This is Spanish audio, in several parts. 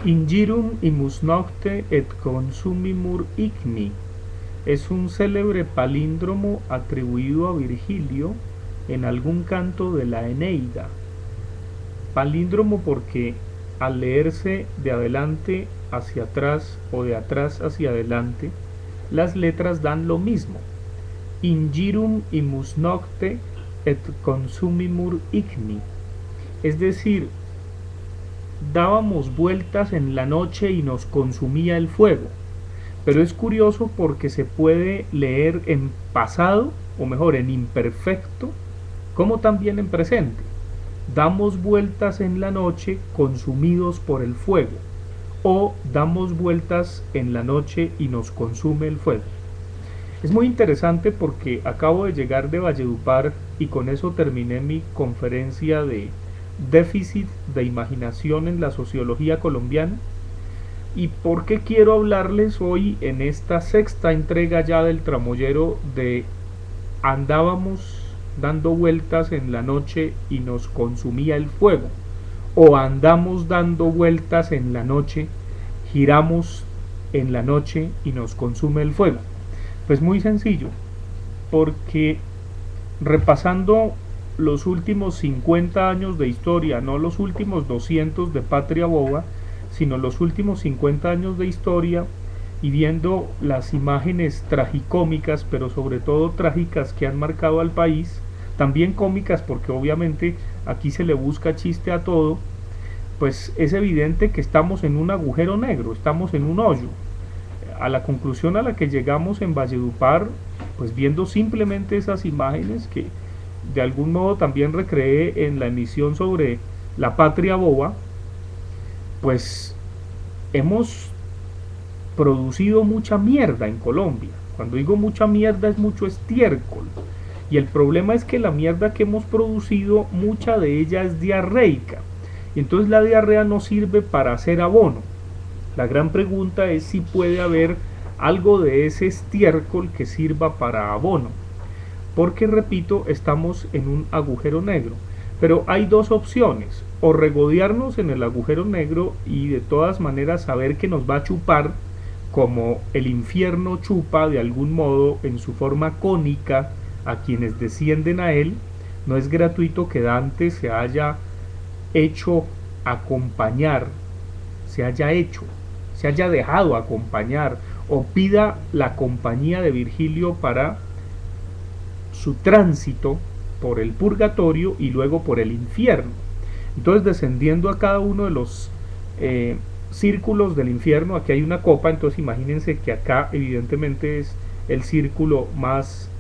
Ingirum imus nocte et consumimur igni es un célebre palíndromo atribuido a Virgilio en algún canto de la Eneida. Palíndromo porque al leerse de adelante hacia atrás o de atrás hacia adelante, las letras dan lo mismo. Ingirum imus nocte et consumimur igni. Es decir, dábamos vueltas en la noche y nos consumía el fuego. Pero es curioso porque se puede leer en pasado, o mejor, en imperfecto, como también en presente. Damos vueltas en la noche consumidos por el fuego, o damos vueltas en la noche y nos consume el fuego. Es muy interesante porque acabo de llegar de Valledupar y con eso terminé mi conferencia de déficit de imaginación en la sociología colombiana. ¿Y por qué quiero hablarles hoy en esta sexta entrega ya del tramoyero de andábamos dando vueltas en la noche y nos consumía el fuego? O andamos dando vueltas en la noche, giramos en la noche y nos consume el fuego. Pues muy sencillo, porque repasando los últimos 50 años de historia, no los últimos 200 de Patria Boba, sino los últimos 50 años de historia, y viendo las imágenes tragicómicas, pero sobre todo trágicas que han marcado al país, también cómicas porque obviamente aquí se le busca chiste a todo, pues es evidente que estamos en un agujero negro, estamos en un hoyo. A la conclusión a la que llegamos en Valledupar, pues viendo simplemente esas imágenes que de algún modo también recreé en la emisión sobre la Patria Boba, pues hemos producido mucha mierda en Colombia. Cuando digo mucha mierda es mucho estiércol. Y el problema es que la mierda que hemos producido, mucha de ella es diarreica. Y entonces la diarrea no sirve para hacer abono. La gran pregunta es si puede haber algo de ese estiércol que sirva para abono. Porque, repito, estamos en un agujero negro. Pero hay dos opciones: o regodearnos en el agujero negro y de todas maneras saber que nos va a chupar, como el infierno chupa de algún modo en su forma cónica a quienes descienden a él. No es gratuito que Dante se haya hecho acompañar, se haya dejado acompañar o pida la compañía de Virgilio para su tránsito por el purgatorio y luego por el infierno. Entonces, descendiendo a cada uno de los círculos del infierno, aquí hay una copa, entonces imagínense que acá evidentemente es el círculo más,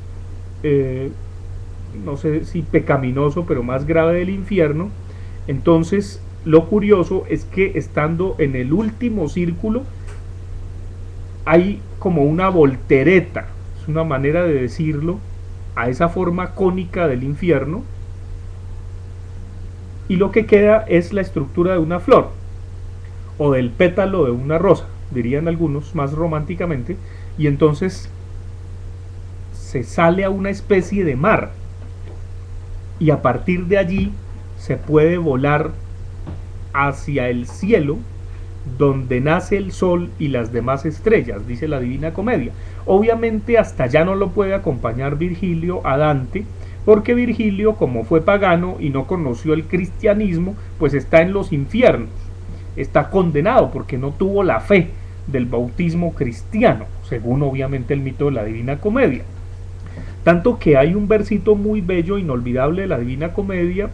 no sé si pecaminoso, pero más grave del infierno. Entonces, lo curioso es que estando en el último círculo, hay como una voltereta, es una manera de decirlo, a esa forma cónica del infierno, y lo que queda es la estructura de una flor o del pétalo de una rosa, dirían algunos más románticamente, y entonces se sale a una especie de mar y a partir de allí se puede volar hacia el cielo donde nace el sol y las demás estrellas, dice la Divina Comedia. Obviamente hasta allá no lo puede acompañar Virgilio a Dante, porque Virgilio, como fue pagano y no conoció el cristianismo, pues está en los infiernos, está condenado porque no tuvo la fe del bautismo cristiano, según obviamente el mito de la Divina Comedia. Tanto que hay un versito muy bello, inolvidable de la Divina Comedia,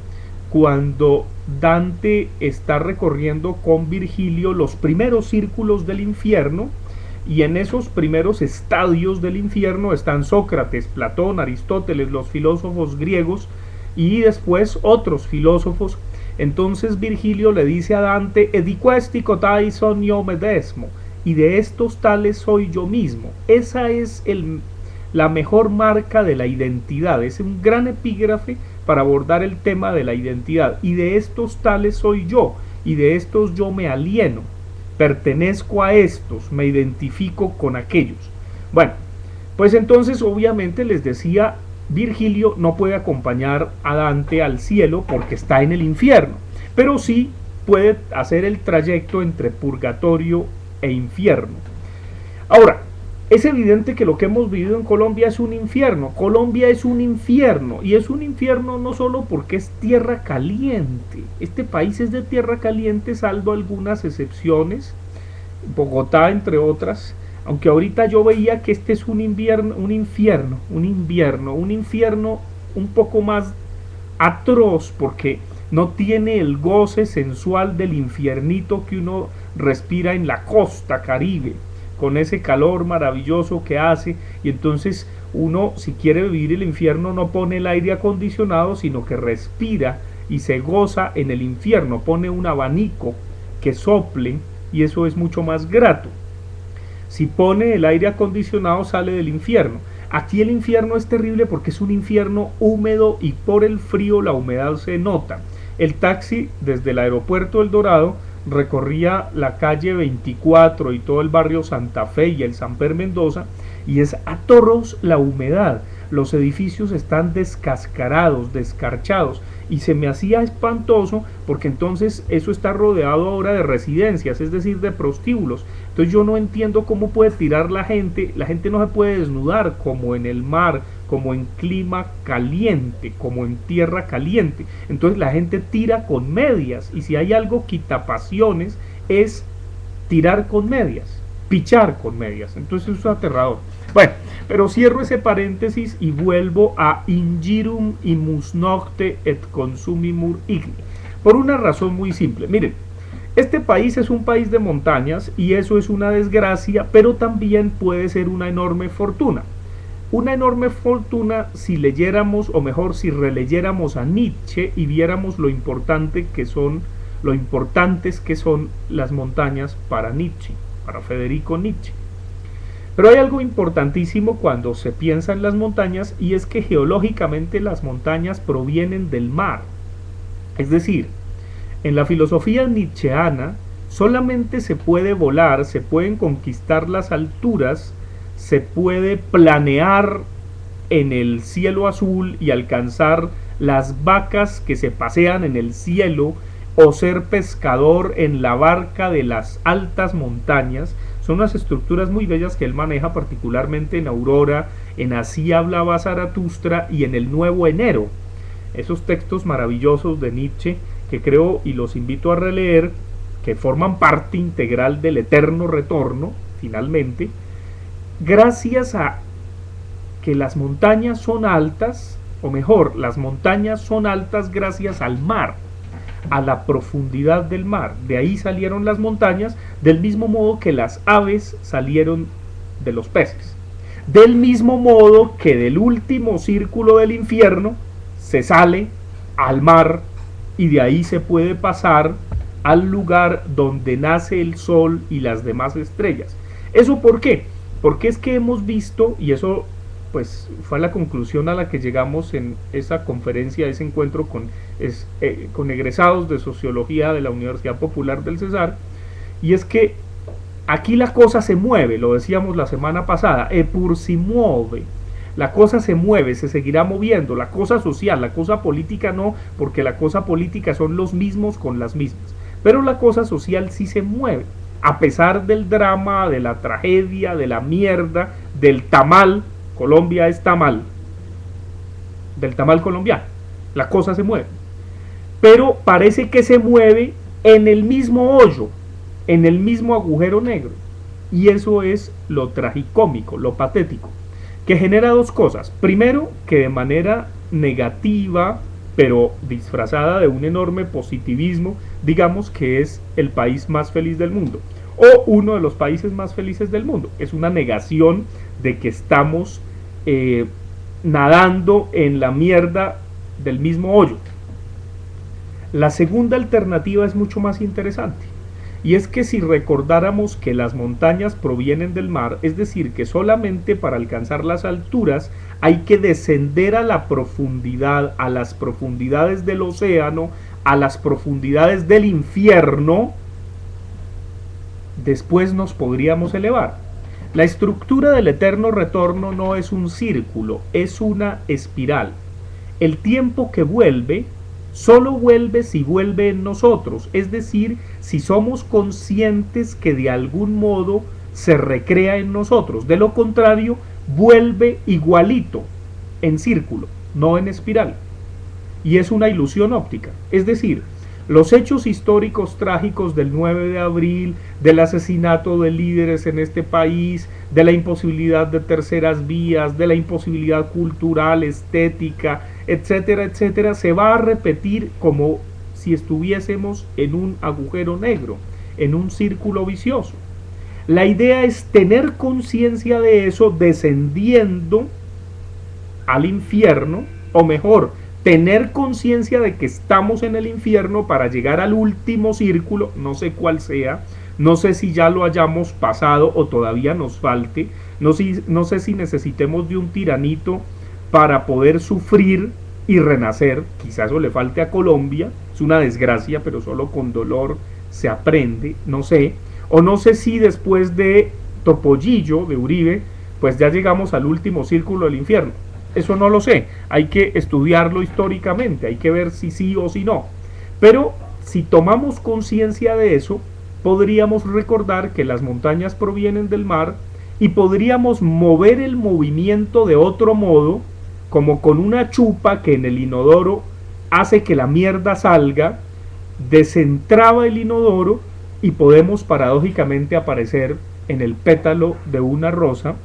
cuando Dante está recorriendo con Virgilio los primeros círculos del infierno, y en esos primeros estadios del infierno están Sócrates, Platón, Aristóteles, los filósofos griegos y después otros filósofos. Entonces Virgilio le dice a Dante: "Edi questi cotai son io medesmo", y de estos tales soy yo mismo. Esa es la mejor marca de la identidad, es un gran epígrafe para abordar el tema de la identidad. Y de estos tales soy yo, y de estos yo me alieno, pertenezco a estos, me identifico con aquellos. Bueno, pues entonces obviamente les decía, Virgilio no puede acompañar a Dante al cielo porque está en el infierno, pero sí puede hacer el trayecto entre purgatorio e infierno. Ahora, es evidente que lo que hemos vivido en Colombia es un infierno. Colombia es un infierno, y es un infierno no solo porque es tierra caliente. Este país es de tierra caliente, salvo algunas excepciones, Bogotá entre otras, aunque ahorita yo veía que este es un infierno un poco más atroz, porque no tiene el goce sensual del infiernito que uno respira en la costa Caribe, con ese calor maravilloso que hace, y entonces uno, si quiere vivir el infierno, no pone el aire acondicionado, sino que respira y se goza en el infierno, pone un abanico que sople, y eso es mucho más grato. Si pone el aire acondicionado, sale del infierno. Aquí el infierno es terrible porque es un infierno húmedo, y por el frío la humedad se nota. El taxi desde el aeropuerto El Dorado recorría la calle 24 y todo el barrio Santa Fe y el Samper Mendoza, y es atroz la humedad. Los edificios están descascarados, descarchados, y se me hacía espantoso porque entonces eso está rodeado ahora de residencias, es decir, de prostíbulos. Entonces yo no entiendo cómo puede tirar la gente no se puede desnudar como en el mar, como en clima caliente, como en tierra caliente. Entonces la gente tira con medias, y si hay algo quitapasiones es tirar con medias, pichar con medias. Entonces eso es aterrador. Bueno, pero cierro ese paréntesis y vuelvo a Ingirum imus nocte et consumimur igni, por una razón muy simple. Miren, este país es un país de montañas, y eso es una desgracia, pero también puede ser una enorme fortuna. Una enorme fortuna si leyéramos, o mejor, si releyéramos a Nietzsche y viéramos lo importantes que son las montañas para Nietzsche, para Federico Nietzsche. Pero hay algo importantísimo cuando se piensa en las montañas, y es que geológicamente las montañas provienen del mar. Es decir, en la filosofía nietzscheana solamente se puede volar, se pueden conquistar las alturas, se puede planear en el cielo azul y alcanzar las vacas que se pasean en el cielo, o ser pescador en la barca de las altas montañas. Son unas estructuras muy bellas que él maneja, particularmente en Aurora, en Así hablaba Zaratustra y en El Nuevo Enero. Esos textos maravillosos de Nietzsche, que creo y los invito a releer, que forman parte integral del eterno retorno, finalmente, gracias a que las montañas son altas, o mejor, las montañas son altas gracias al mar, a la profundidad del mar. De ahí salieron las montañas, del mismo modo que las aves salieron de los peces, del mismo modo que del último círculo del infierno se sale al mar, y de ahí se puede pasar al lugar donde nace el sol y las demás estrellas. ¿Eso por qué? Porque es que hemos visto, y eso pues fue la conclusión a la que llegamos en esa conferencia, ese encuentro con egresados de sociología de la Universidad Popular del Cesar, y es que aquí la cosa se mueve, lo decíamos la semana pasada, epur si muove, la cosa se mueve, se seguirá moviendo, la cosa social, la cosa política no, porque la cosa política son los mismos con las mismas, pero la cosa social sí se mueve, a pesar del drama, de la tragedia, de la mierda, del tamal. Colombia es tamal, del tamal colombiano, la cosa se mueve, pero parece que se mueve en el mismo hoyo, en el mismo agujero negro, y eso es lo tragicómico, lo patético, que genera dos cosas. Primero, que de manera negativa, pero disfrazada de un enorme positivismo, digamos que es el país más feliz del mundo, o uno de los países más felices del mundo. Es una negación de que estamos nadando en la mierda del mismo hoyo. La segunda alternativa es mucho más interesante, y es que si recordáramos que las montañas provienen del mar, es decir, que solamente para alcanzar las alturas hay que descender a la profundidad, a las profundidades del océano, a las profundidades del infierno, después nos podríamos elevar. La estructura del eterno retorno no es un círculo, es una espiral. El tiempo que vuelve solo vuelve si vuelve en nosotros, es decir, si somos conscientes que de algún modo se recrea en nosotros. De lo contrario, vuelve igualito, en círculo, no en espiral. Y es una ilusión óptica. Es decir, los hechos históricos trágicos del 9 de abril, del asesinato de líderes en este país, de la imposibilidad de terceras vías, de la imposibilidad cultural, estética, etcétera, etcétera, se va a repetir como si estuviésemos en un agujero negro, en un círculo vicioso. La idea es tener conciencia de eso descendiendo al infierno, o mejor, tener conciencia de que estamos en el infierno para llegar al último círculo, no sé cuál sea, no sé si ya lo hayamos pasado o todavía nos falte, no sé si necesitemos de un tiranito para poder sufrir y renacer, quizás eso le falte a Colombia, es una desgracia, pero solo con dolor se aprende, no sé, o no sé si después de Topollillo, de Uribe, pues ya llegamos al último círculo del infierno. Eso no lo sé, hay que estudiarlo históricamente, hay que ver si sí o si no. Pero si tomamos conciencia de eso, podríamos recordar que las montañas provienen del mar y podríamos mover el movimiento de otro modo, como con una chupa que en el inodoro hace que la mierda salga, desentraba el inodoro y podemos paradójicamente aparecer en el pétalo de una rosa,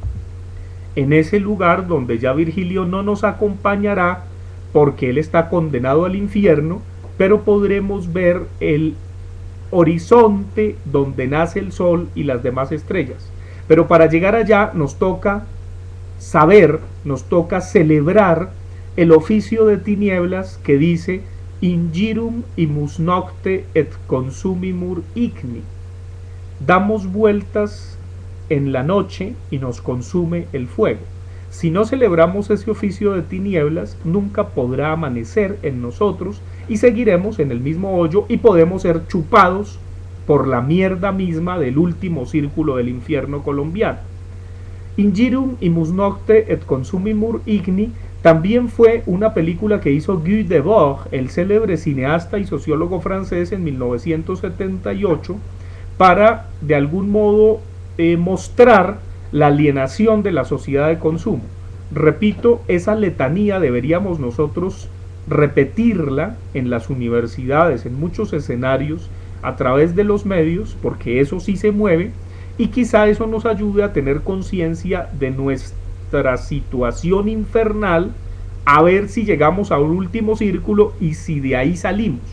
en ese lugar donde ya Virgilio no nos acompañará porque él está condenado al infierno, pero podremos ver el horizonte donde nace el sol y las demás estrellas. Pero para llegar allá nos toca saber, nos toca celebrar el oficio de tinieblas que dice Ingirum imus nocte et consumimur igni. Damos vueltas en la noche y nos consume el fuego. Si no celebramos ese oficio de tinieblas, nunca podrá amanecer en nosotros y seguiremos en el mismo hoyo y podemos ser chupados por la mierda misma del último círculo del infierno colombiano. Ingirum imus nocte et consumimur igni también fue una película que hizo Guy Debord, el célebre cineasta y sociólogo francés, en 1978, para de algún modo mostrar la alienación de la sociedad de consumo. Repito, esa letanía deberíamos nosotros repetirla en las universidades, en muchos escenarios, a través de los medios, porque eso sí se mueve, y quizá eso nos ayude a tener conciencia de nuestra situación infernal, a ver si llegamos a un último círculo y si de ahí salimos.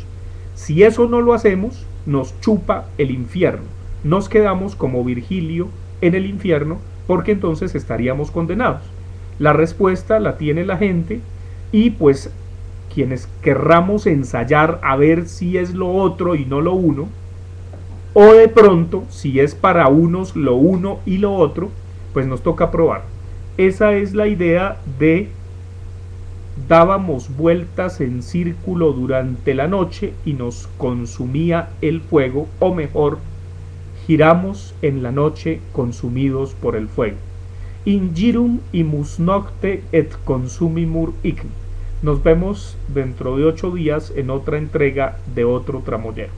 Si eso no lo hacemos, nos chupa el infierno. Nos quedamos como Virgilio en el infierno, porque entonces estaríamos condenados. La respuesta la tiene la gente, y pues quienes querramos ensayar a ver si es lo otro y no lo uno, o de pronto si es para unos lo uno y lo otro, pues nos toca probar. Esa es la idea de dábamos vueltas en círculo durante la noche y nos consumía el fuego, o mejor, giramos en la noche consumidos por el fuego. Ingirum imus nocte et consumimur igni. Nos vemos dentro de 8 días en otra entrega de otro tramoyero.